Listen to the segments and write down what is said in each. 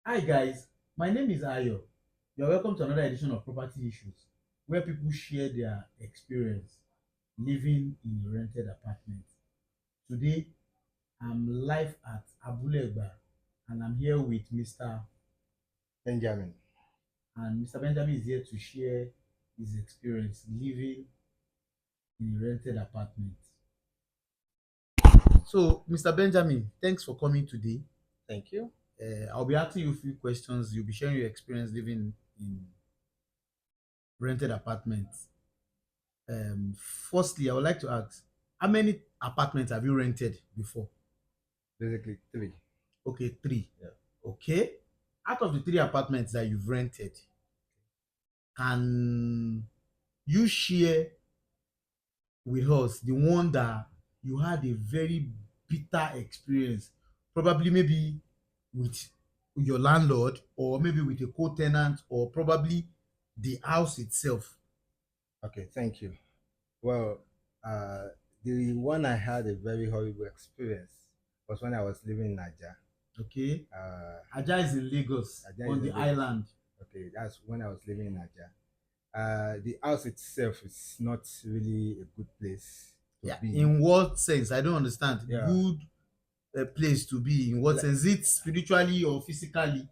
Hi guys, my name is Ayo. You are welcome to another edition of Property Issues, where people share their experience living in a rented apartment. Today, I'm live at Abulegba and I'm here with Mr. Benjamin. and Mr. Benjamin is here to share his experience living in a rented apartment. So, Mr. Benjamin, thanks for coming today. Thank you. I'll be asking you a few questions. You'll be sharing your experience living in rented apartments. Firstly, I would like to ask, how many apartments have you rented before? Basically, three. Okay, three. Yeah. Okay. Out of the three apartments that you've rented, can you share with us the one that you had a very bitter experience, probably maybe with your landlord, or maybe with a co-tenant, or probably the house itself? Okay, thank you. Well, uh, the one I had a very horrible experience was when I was living in Naija. Okay. Uh, Aja is in Lagos, Naija on is the in Lagos. island. Okay, that's when I was living in Naija. The house itself is not really a good place to Yeah. be. In what sense? I don't understand. Yeah. Good place to be. In what Like, sense? Is it spiritually or physically?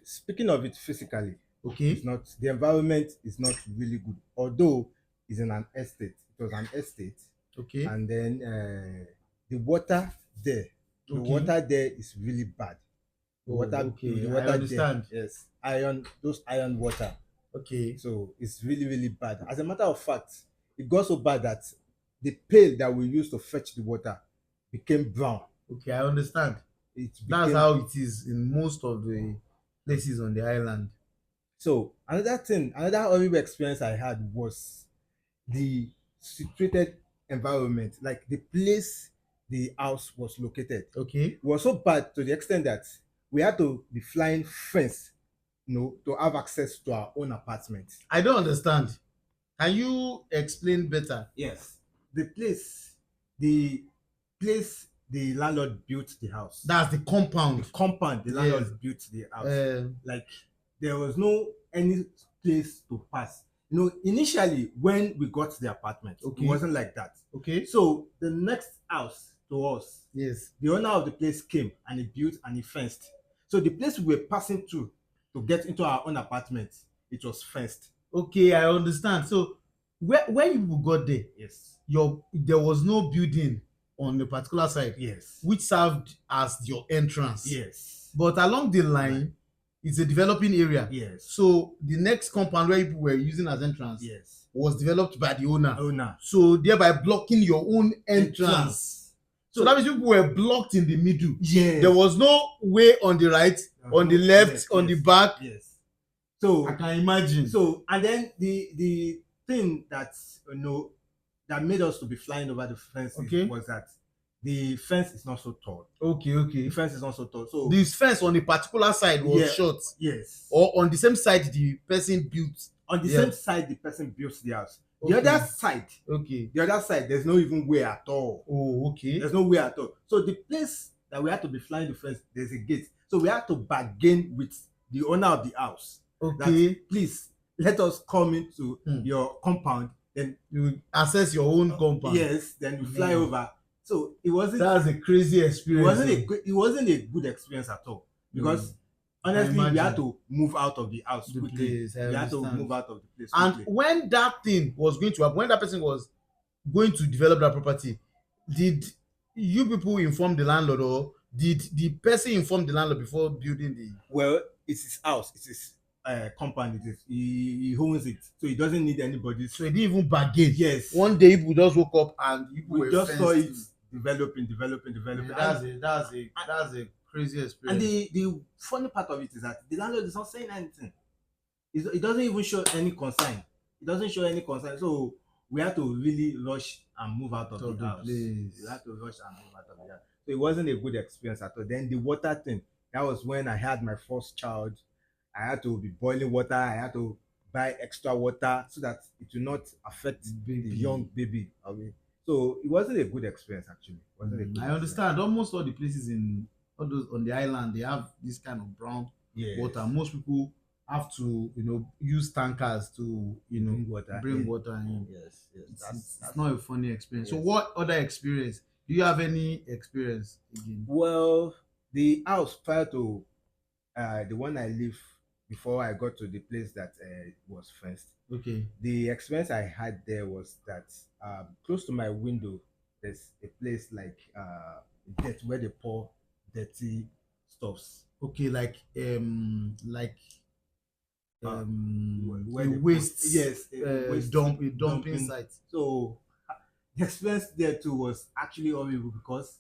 speaking of it physically, it's Okay. not the environment is not really good. Although it's in an estate, it was an estate, Okay. and then the water there, the Okay. water there is really bad. The Oh, water, the okay. I water there, understand. yes, iron, those iron water. Okay. So it's really, really bad. As a matter of fact, it got so bad that the pail that we used to fetch the water became brown. Okay. I understand. It That's became how it is in most of the places on the island. so another thing, another horrible experience I had was the situated environment, like the place the house was located, Okay. was so bad to the extent that we had to be flying fence, to have access to our own apartment. I don't understand. Can you explain better? Yes, the place, the the landlord built the house. That's the The compound. compound the Yes. landlord built the house. Um, Like there was no any place to pass. Initially when we got the apartment, Okay. it wasn't like that. okay. So the next house to us, Yes. the owner of the place came and he built and he fenced. So the place we were passing through to get into our own apartment, it was fenced. Okay. I understand. So, when you got there, Yes. there was no building on a particular side Yes. which served as your entrance. Yes. But along the line, it's a developing area. Yes. So the next compound where people were using as entrance Yes. was developed by the owner. Owner. So thereby blocking your own entrance. So that means people were blocked in the middle. Yes. There was no way on the right, on the left, Yes, on yes, the back. Yes. So I can imagine. so and then the thing that that made us to be flying over the fences Okay. was that the fence is not so tall. Okay. The fence is not so tall. So This fence on a particular side was Yeah. short, yes. or on the same side the person built. On the Yeah. same side the person built the house. Okay. Okay. The other side, there's no even way at all. Oh, okay. There's no way at all. So the place that we had to be flying the fence, there's a gate. So we had to bargain with the owner of the house. Okay. That please let us come into Hmm. your compound. Then You access your own compound. yes, then we fly over. So it wasn't. That's a crazy experience. It wasn't a good experience at all because honestly we had to move out of the house The quickly. place, I We had to understand. move out of the place And quickly. when that thing was going to happen, when that person was going to develop that property, did you people inform the landlord, or did the person inform the landlord before building the? Well, it's his house, it's his compound, it is he owns it, so he doesn't need anybody. So he didn't even bargain. Yes. One day people just woke up and people We were just saw it fenced developing. in. That's a crazy And experience. the funny part of it is that the landlord is not saying anything. He doesn't even show any concern. He doesn't show any concern. So we had to really rush and move out of the house. Place. We had to rush and move out of the house. So it wasn't a good experience at all. Then the water thing, that was when I had my first child. I had to be boiling water. I had to buy extra water so that it will not affect the young baby. I mean, so it wasn't a good experience actually. It wasn't a good I understand. Almost all the places in all those on the island, they have this kind of brown Yes. water. Most people have to, use tankers to, Bring water bring in. water in. Yes, yes. It's not a funny experience. So Yes. what other experience? Do you have any experience again? Well, the house prior to the one I live before I got to the place that was first. Okay. The experience I had there was that close to my window, there's a place like dirt where they pour dirty stuffs. Okay, like Where a they put, waste, yes, a waste dumping dumping. site. So the experience there too was actually horrible because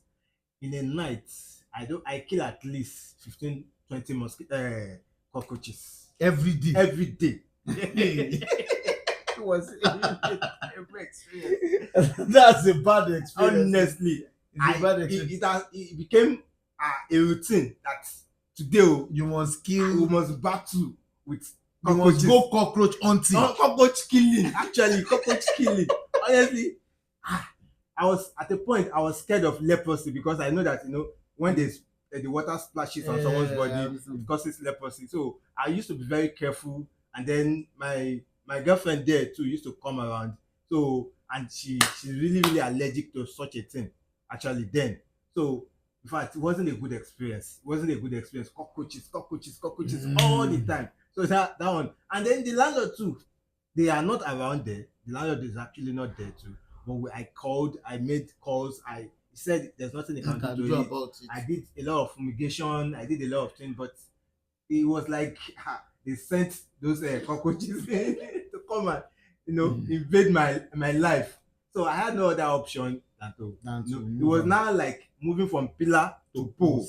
in a night I kill at least 15, 20 cockroaches Every day. every day. It was a terrible experience. That's a bad experience. Honestly, It's a bad experience. it became a routine that today oh, You must we kill. must battle with You must cockroaches. go cockroach hunting. Cockroach killing, actually, cockroach killing. Honestly, I was at a point I was scared of leprosy because I know that when there's the water splashes on someone's I body, understand. it causes leprosy. So I used to be very careful, and then my girlfriend there too used to come around. So and she's really allergic to such a thing actually then. So in fact, it wasn't a good experience. It wasn't a good experience. Cockroaches all the time. So that one, and then the landlord too. They are not around there. The landlord is actually not there too. But I called, I made calls, I said there's nothing they You can can do do to it. about it. I did a lot of fumigation, I did a lot of things, but it was like they sent those cockroaches to come and invade my life. So I had no other option than to. Than to It move was on. now like moving from pillar to pole.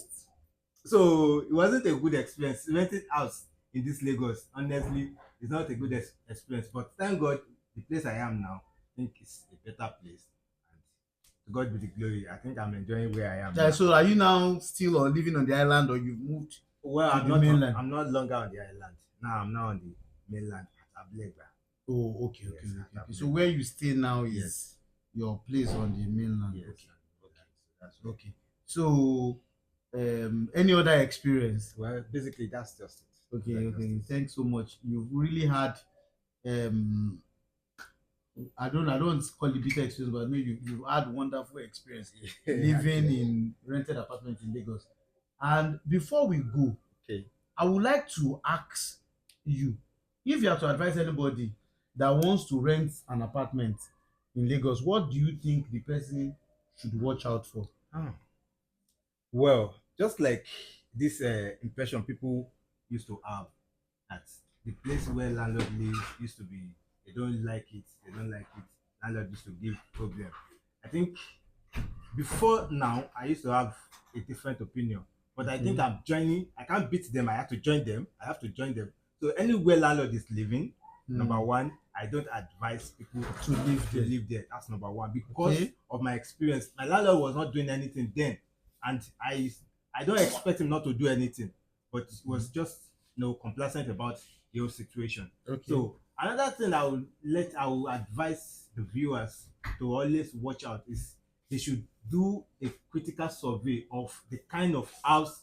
So it wasn't a good experience. Renting house in this Lagos, honestly, it's not a good experience. But thank God, the place I am now, I think it's a better place. And to God be the glory. I think I'm enjoying where I am Yeah, now. so are you now still on living on the island, or you've moved Well, to the mainland? I'm not longer on the island. Now I'm now on the mainland at Ablega. Oh, okay, Yes, okay, at okay. So Ablega. where you stay now is Yes. your place on the mainland. Yes. Okay, That's right. okay. So, any other experience? Well, basically that's just it. Okay, That's just okay. it. Thanks so much. You've really had um I don't call it bitter experience, but maybe you've had wonderful experience living Actually. in rented apartment in Lagos. And before we go, Okay. I would like to ask you, if you have to advise anybody that wants to rent an apartment in Lagos, what do you think the person should watch out for? Ah. Well, just like this impression people used to have that the place where landlord lives used to be, they don't like it, landlord used to give problem. I think before now, I used to have a different opinion, but I think I can't beat them, I have to join them, So anywhere landlord is living, number one, I don't advise people To live to there. live there. That's number one because Okay. of my experience. My landlord was not doing anything then, and I don't expect him not to do anything, but he was just complacent about the whole situation. Okay. So another thing I will advise the viewers to always watch out is they should do a critical survey of the kind of house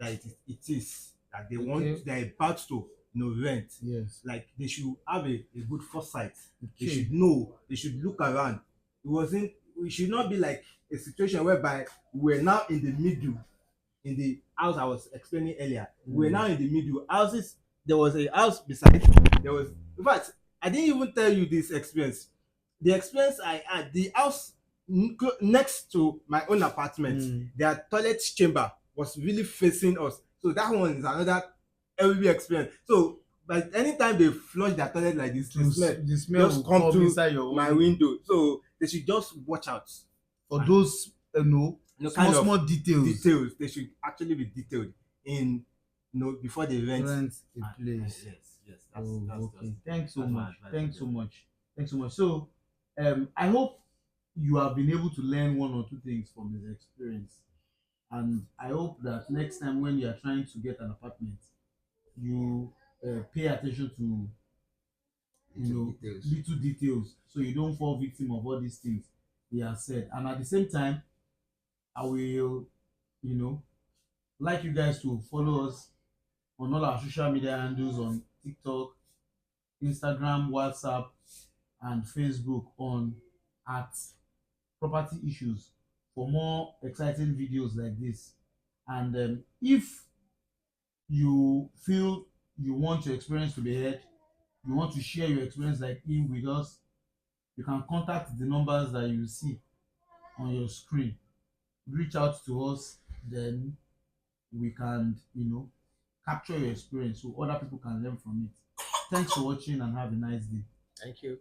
that it is that they Okay. want they're about to rent. Yes. Like they should have a good foresight. They Okay. should know, they should look around. We should not be like a situation whereby we're now in the middle in the house I was explaining earlier. We're now in the middle. Houses, there was a house beside, there was, in fact, I didn't even tell you this experience. The experience I had, the house next to my own apartment, their toilet chamber was really facing us. So that one is another every experience. So but anytime they flush their toilet like this, The smell just will come come to inside your my own. window. So they should just watch out For those kind small of small details They should actually be detailed in before they rent a place. yes Oh, okay. Thanks so that's my much. advice Thanks to so them. much. Thanks so much. So, I hope you have been able to learn one or two things from his experience, and I hope that next time when you are trying to get an apartment, you pay attention to Details. little details, so you don't fall victim of all these things he has said. And at the same time, I will, like you guys to follow us on all our social media handles on TikTok, Instagram, WhatsApp, and Facebook on at property issues for more exciting videos like this. And if you feel you want your experience to be heard, you want to share your experience like him with us, you can contact the numbers that you see on your screen. Reach out to us, then we can, capture your experience so other people can learn from it. Thanks for watching and have a nice day. Thank you.